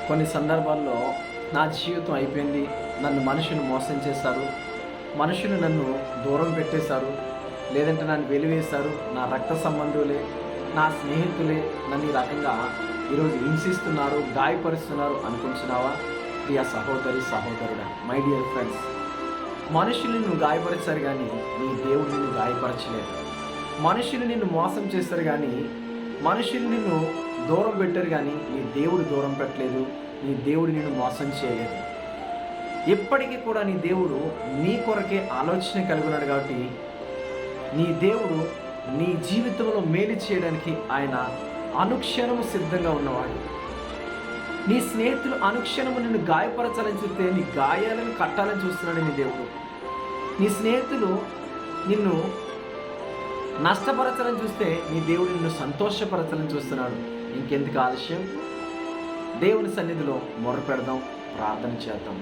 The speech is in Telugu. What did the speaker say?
కొన్ని సందర్భాల్లో నా జీవితం అయిపోయింది, నన్ను మనుషులు మోసం చేశారు, మనుషులు నన్ను దూరం పెట్టేశారు, లేదంటే నన్ను వెలివేశారు, నా రక్త సంబంధులే, నా స్నేహితులే నన్ను ఈ రకంగా ఈరోజు హింసిస్తున్నారు, గాయపరుస్తున్నారు అనుకుంటున్నావా? ప్రియ సహోదరి సహోదరుడా, మై డియర్ ఫ్రెండ్స్, మనుషులు నిన్ను గాయపరిచారు కానీ నీ దేవుడు నిన్ను గాయపరచలేదు. మనుషులు నిన్ను మోసం చేశారు కానీ, మనుషులు నిన్ను దూరం పెట్టారు కానీ నీ దేవుడు దూరం పెట్టలేదు, నీ దేవుడు నిన్ను మోసం చేయలేదు. ఎప్పటికీ కూడా నీ దేవుడు నీ కొరకే ఆలోచన కలిగి ఉన్నాడు. కాబట్టి నీ దేవుడు నీ జీవితంలో మేలు చేయడానికి ఆయన అనుక్షణము సిద్ధంగా ఉన్నవాడు. నీ స్నేహితులు అనుక్షణము నిన్ను గాయపరచాలని చూస్తే నీ గాయాలను కట్టాలని చూస్తున్నాడు నీ దేవుడు. నీ స్నేహితులు నిన్ను నష్టపరచాలని చూస్తే నీ దేవుడు నిన్ను సంతోషపరచాలని చూస్తున్నాడు. ఇంకెందుకు ఆలస్యం? దేవుని సన్నిధిలో మొరపెడదాం, ప్రార్థన చేద్దాం.